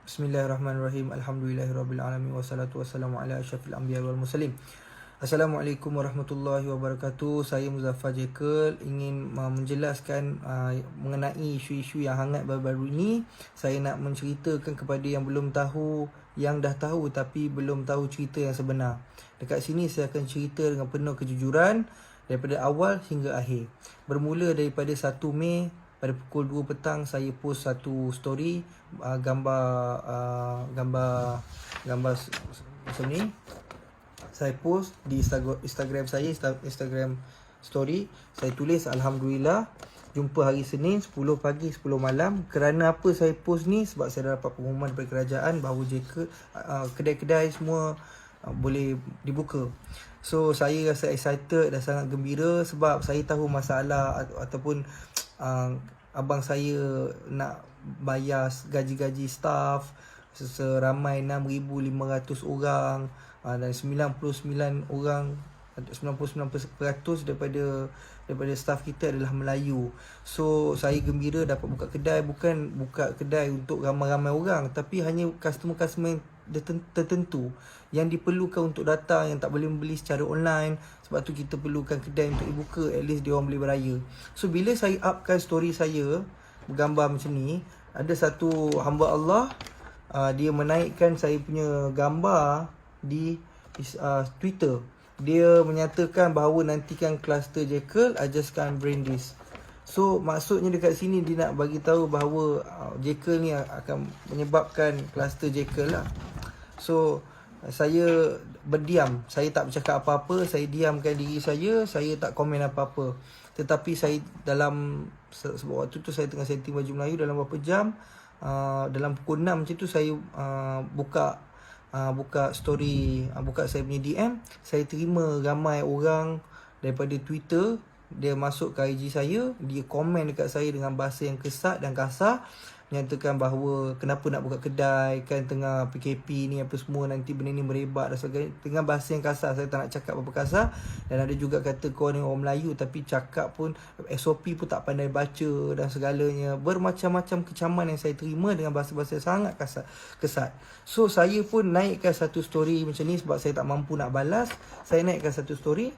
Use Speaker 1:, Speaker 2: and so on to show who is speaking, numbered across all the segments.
Speaker 1: Bismillahirrahmanirrahim. Alhamdulillahirabbil alamin wassalatu wassalamu ala asyrafil anbiya wal mursalin. Assalamualaikum warahmatullahi wabarakatuh. Saya Muzaffar Jekyll ingin menjelaskan mengenai isu-isu yang hangat baru-baru ini. Saya nak menceritakan kepada yang belum tahu, yang dah tahu tapi belum tahu cerita yang sebenar. Dekat sini saya akan cerita dengan penuh kejujuran daripada awal hingga akhir. Bermula daripada 1 Mei pada pukul 2 petang saya post satu story gambar macam ni. Saya post di Instagram saya, Instagram story. Saya tulis Alhamdulillah jumpa hari Senin 10 pagi 10 malam. Kerana apa saya post ni? Sebab saya dah dapat pengumuman daripada kerajaan bahawa kedai-kedai semua boleh dibuka. So saya rasa excited dan sangat gembira sebab saya tahu masalah ataupun abang saya nak bayar gaji-gaji staff seramai 6,500 orang dan 99% daripada staff kita adalah Melayu. So saya gembira dapat buka kedai, bukan buka kedai untuk ramai-ramai orang, tapi hanya customer-customer tertentu yang diperlukan untuk datang, yang tak boleh membeli secara online. Sebab tu kita perlukan kedai untuk dibuka, at least dia orang boleh beraya. So bila saya upkan story saya bergambar macam ni, ada satu hamba Allah, dia menaikkan saya punya gambar di Twitter. Dia menyatakan bahawa nantikan kluster Jekyll, I just can't bring this. So maksudnya dekat sini dia nak bagi tahu bahawa Jekyll ni akan menyebabkan kluster Jekyll lah. So saya berdiam, saya tak bercakap apa-apa, saya diamkan diri saya tak komen apa-apa. Tetapi saya sebab waktu tu saya tengah setting baju Melayu, dalam beberapa jam, dalam pukul 6 macam tu saya buka story, buka saya punya DM. Saya terima ramai orang daripada Twitter, dia masuk ke IG saya, dia komen dekat saya dengan bahasa yang kesat dan kasar, menyatakan bahawa kenapa nak buka kedai, kan tengah PKP ni apa semua, nanti benda ni merebak dan sebagainya, dengan bahasa yang kasar. Saya tak nak cakap apa kasar. Dan ada juga kata kau ni orang Melayu tapi cakap pun SOP pun tak pandai baca dan segalanya. Bermacam-macam kecaman yang saya terima dengan bahasa-bahasa sangat kesat. So saya pun naikkan satu story macam ni sebab saya tak mampu nak balas. Saya naikkan satu story,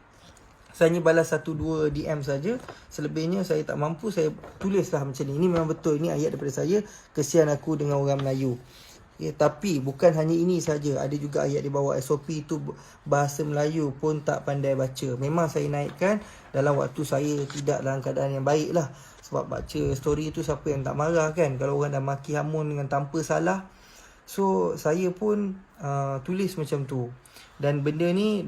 Speaker 1: saya hanya balas 1-2 DM saja. Selebihnya saya tak mampu. Saya tulislah macam ni. Ini memang betul. Ini ayat daripada saya. Kesian aku dengan orang Melayu. Ya, tapi bukan hanya ini saja. Ada juga ayat di bawah SOP itu bahasa Melayu pun tak pandai baca. Memang saya naikkan dalam waktu saya tidak dalam keadaan yang baik lah. Sebab baca story tu siapa yang tak marah kan, kalau orang dah maki hamun dengan tanpa salah. So saya pun tulis macam tu. Dan benda ni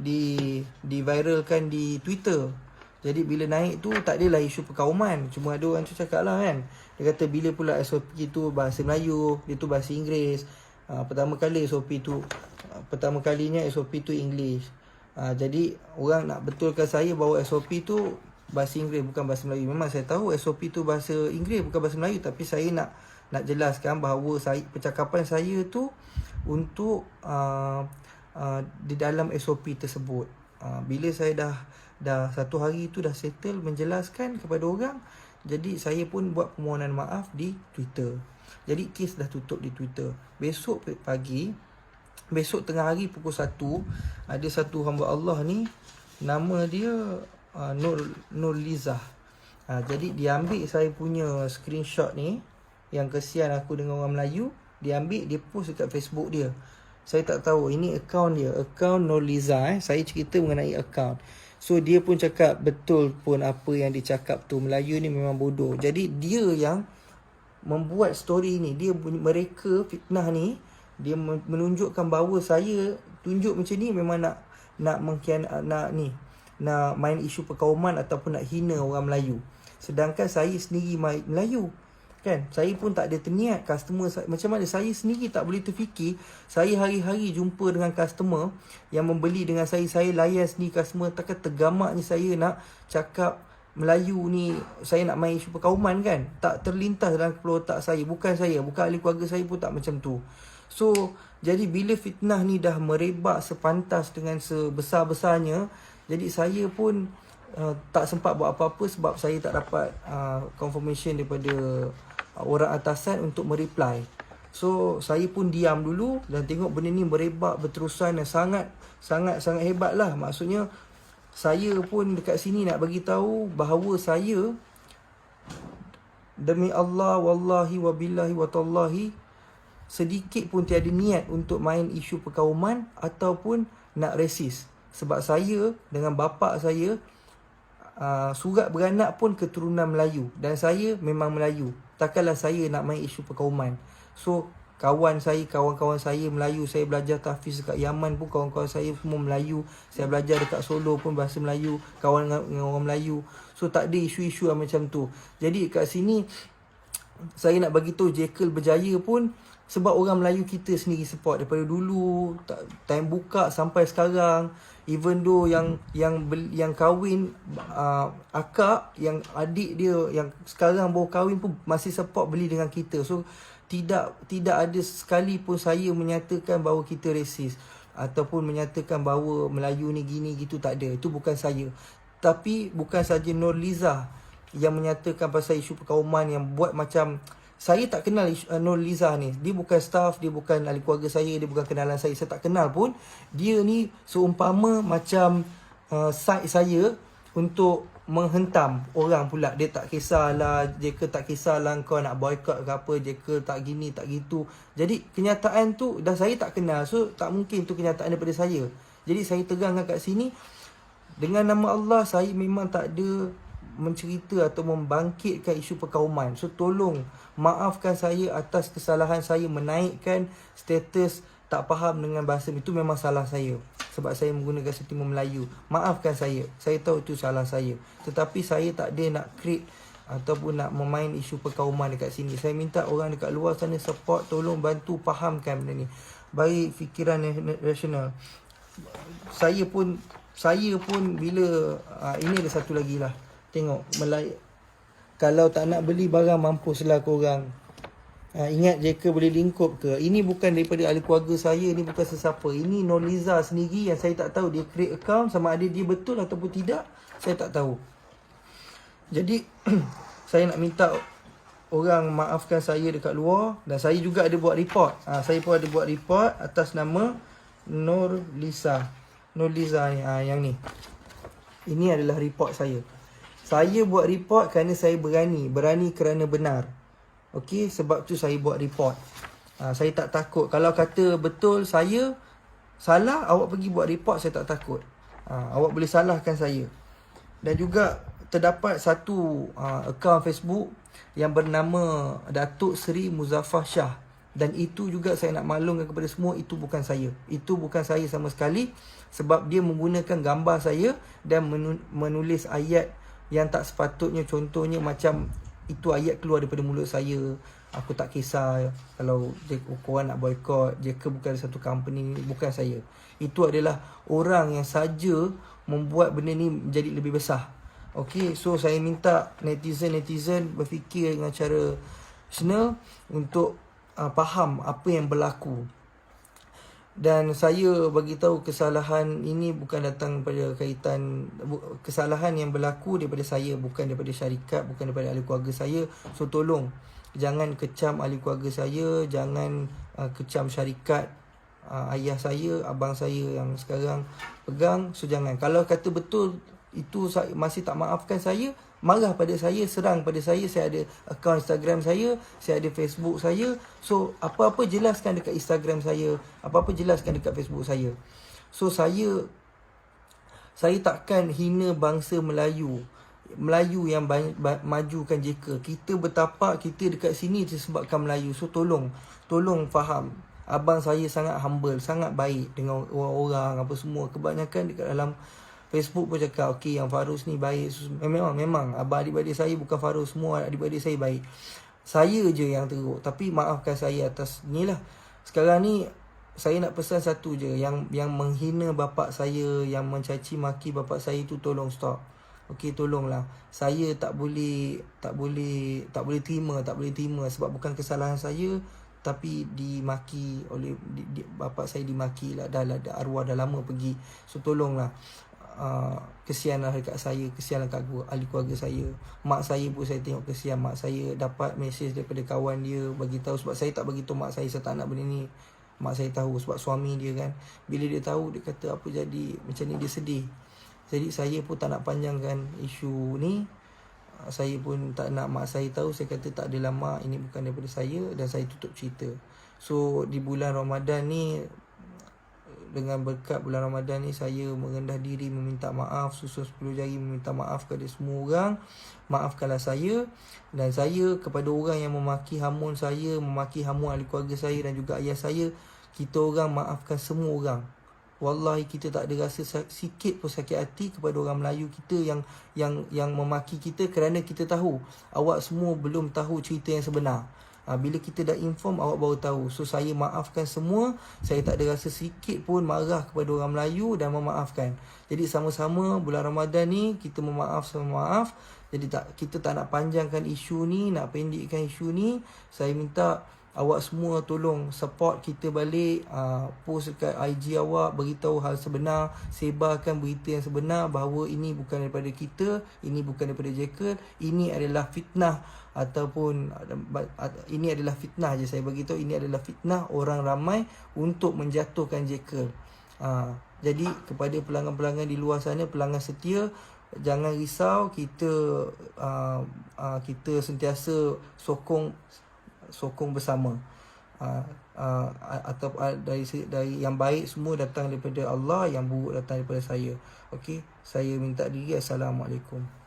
Speaker 1: di-viralkan di Twitter. Jadi bila naik tu tak adalah isu perkauman. Cuma ada orang tu cakap lah kan, dia kata bila pula SOP tu bahasa Melayu, dia tu bahasa Inggeris. Pertama kalinya SOP tu English. Jadi orang nak betulkan saya bahawa SOP tu bahasa Inggeris bukan bahasa Melayu. Memang saya tahu SOP tu bahasa Inggeris bukan bahasa Melayu, tapi saya nak jelaskan bahawa percakapan saya tu untuk di dalam SOP tersebut. Bila saya dah satu hari tu dah settle menjelaskan kepada orang, jadi saya pun buat permohonan maaf di Twitter. Jadi kes dah tutup di Twitter. Besok tengah hari pukul 1, ada satu hamba Allah ni, nama dia Nur Lizah. Jadi dia ambil saya punya screenshot ni, yang kesian aku dengan orang Melayu, dia ambil, dia post dekat Facebook dia. Saya tak tahu, ini akaun dia, akaun Nurliza. Saya cerita mengenai akaun. So dia pun cakap betul pun apa yang dia cakap tu, Melayu ni memang bodoh. Jadi dia yang membuat story ni, mereka fitnah ni, dia menunjukkan bahawa saya tunjuk macam ni memang nak main isu perkauman ataupun nak hina orang Melayu. Sedangkan saya sendiri Melayu kan, saya pun tak ada terniat customer macam mana. Saya sendiri tak boleh terfikir, saya hari-hari jumpa dengan customer yang membeli dengan saya layan sendiri customer. Takkan tergamaknya saya nak cakap Melayu ni, saya nak main isu perkauman kan. Tak terlintas dalam kepala otak saya. Bukan ahli keluarga saya pun tak macam tu. So jadi bila fitnah ni dah merebak sepantas dengan sebesar-besarnya, jadi saya pun tak sempat buat apa-apa sebab saya tak dapat confirmation daripada orang atasan untuk mereply. So saya pun diam dulu dan tengok benda ni merebak berterusan dan sangat hebat lah. Maksudnya saya pun dekat sini nak bagi tahu bahawa saya, demi Allah, wallahi wabillahi watallahi, sedikit pun tiada niat untuk main isu perkauman ataupun nak resis. Sebab saya dengan bapa saya surat beranak pun keturunan Melayu dan saya memang Melayu. Takkanlah saya nak main isu perkauman. So kawan-kawan saya Melayu, saya belajar tahfiz dekat Yaman pun kawan-kawan saya semua Melayu. Saya belajar dekat Solo pun bahasa Melayu, kawan dengan orang Melayu. So tak ada isu-isu macam tu. Jadi kat sini saya nak bagi tahu Jekyll berjaya pun sebab orang Melayu kita sendiri support daripada dulu, time buka sampai sekarang. Even though yang kahwin akak, yang adik dia yang sekarang baru kahwin pun masih support beli dengan kita. So tidak ada sekali pun saya menyatakan bahawa kita resis ataupun menyatakan bahawa Melayu ni gini gitu, tak ada. Itu bukan saya. Tapi bukan saja Nurliza yang menyatakan pasal isu perkauman yang buat macam, saya tak kenal Nurliza ni. Dia bukan staff, dia bukan ahli keluarga saya, dia bukan kenalan saya. Saya tak kenal pun. Dia ni seumpama macam side saya untuk menghentam orang pula. Dia tak kisahlah, Jekyll tak kisahlah kau nak boycott ke apa, Jekyll tak gini, tak gitu. Jadi kenyataan tu dah saya tak kenal. So tak mungkin tu kenyataan daripada saya. Jadi saya terangkan kat sini, dengan nama Allah, saya memang tak ada mencerita atau membangkitkan isu perkauman. So tolong maafkan saya atas kesalahan saya menaikkan status tak faham dengan bahasa. Itu memang salah saya sebab saya menggunakan sentimen Melayu. Maafkan saya. Saya tahu itu salah saya. Tetapi saya tak ada nak create ataupun nak memain isu perkauman dekat sini. Saya minta orang dekat luar sana support, tolong bantu fahamkan benda ni. Baik fikiran rasional. Saya pun bila ini ada satu lagi lah. Tengok, kalau tak nak beli barang, mampuslah korang. Ingat Jekyll boleh lingkup ke? Ini bukan daripada ahli keluarga saya, ini bukan sesiapa. Ini Nurliza sendiri yang saya tak tahu dia create account, sama ada dia betul ataupun tidak, saya tak tahu. Jadi saya nak minta orang maafkan saya dekat luar. Dan saya juga ada buat report. Saya pun ada buat report atas nama Nurliza ni, yang ni. Ini adalah report saya. Saya buat report kerana saya berani kerana benar. Okey, sebab tu saya buat report. Saya tak takut. Kalau kata betul saya salah, awak pergi buat report, saya tak takut. Awak boleh salahkan saya. Dan juga terdapat satu akaun Facebook yang bernama Datuk Seri Muzaffar Shah. Dan itu juga saya nak maklumkan kepada semua, itu bukan saya. Itu bukan saya sama sekali. Sebab dia menggunakan gambar saya dan menulis ayat yang tak sepatutnya. Contohnya macam itu ayat keluar daripada mulut saya, aku tak kisah kalau korang nak boycott, Jekyll bukan satu company. Bukan saya. Itu adalah orang yang saja membuat benda ni menjadi lebih besar. Okay, so saya minta netizen berfikir dengan cara rasional untuk faham apa yang berlaku. Dan saya bagi tahu kesalahan ini bukan datang pada kaitan, kesalahan yang berlaku daripada saya, bukan daripada syarikat, bukan daripada ahli keluarga saya. So tolong jangan kecam ahli keluarga saya, jangan kecam syarikat, ayah saya, abang saya yang sekarang pegang. So jangan. Kalau kata betul itu masih tak maafkan saya, marah pada saya, serang pada saya ada akaun Instagram saya ada Facebook saya. So apa-apa jelaskan dekat Instagram saya, apa-apa jelaskan dekat Facebook saya. So saya takkan hina bangsa Melayu yang majukan Jekyll. Kita bertapak, kita dekat sini disebabkan Melayu. So tolong faham. Abang saya sangat humble, sangat baik dengan orang-orang apa semua. Kebanyakan dekat dalam Facebook pun cakap, okey, yang Farus ni baik. Memang abang adik-adik saya bukan Farus, semua adik-adik saya baik. Saya je yang teruk. Tapi maafkan saya atas ni lah. Sekarang ni saya nak pesan satu je, yang menghina bapak saya, yang mencaci maki bapak saya tu, tolong stop. Okey, tolonglah. Saya tak boleh terima sebab bukan kesalahan saya, tapi dimaki oleh bapak saya, dimaki lah. Dah arwah dah lama pergi. So tolonglah. kesianlah dekat saya, kesianlah kat ahli keluarga saya. Mak saya pun saya tengok kesian. Mak saya dapat mesej daripada kawan dia bagi tahu, sebab saya tak bagi tahu mak saya tak nak benda ni. Mak saya tahu sebab suami dia kan. Bila dia tahu, dia kata apa jadi, macam ni dia sedih. Jadi saya pun tak nak panjangkan isu ni. Saya pun tak nak mak saya tahu. Saya kata tak adalah mak, ini bukan daripada saya, dan saya tutup cerita. So di bulan Ramadan ni, dengan berkat bulan Ramadan ni, saya merendah diri meminta maaf, susun 10 jari meminta maaf kepada semua orang. Maafkanlah saya. Dan saya kepada orang yang memaki hamun saya, memaki hamun ahli keluarga saya dan juga ayah saya, kita orang maafkan semua orang. Wallahi kita tak ada rasa sikit pun sakit hati kepada orang Melayu kita yang memaki kita, kerana kita tahu awak semua belum tahu cerita yang sebenar. Bila kita dah inform, awak baru tahu. So saya maafkan semua. Saya tak ada rasa sikit pun marah kepada orang Melayu dan memaafkan. Jadi sama-sama bulan Ramadan ni kita memaaf sama maaf. Jadi kita tak nak panjangkan isu ni, nak pendekkan isu ni. Saya minta awak semua tolong support kita balik, post dekat IG awak, beritahu hal sebenar, sebarkan berita yang sebenar bahawa ini bukan daripada kita, ini bukan daripada Jekyll, ini adalah fitnah, ataupun ini adalah fitnah je saya bagi tahu, ini adalah fitnah orang ramai untuk menjatuhkan Jekyll. Jadi kepada pelanggan-pelanggan di luar sana, pelanggan setia, jangan risau, kita sentiasa sokong bersama. Atau dari yang baik semua datang daripada Allah, yang buruk datang daripada saya. Okey, saya minta diri. Assalamualaikum.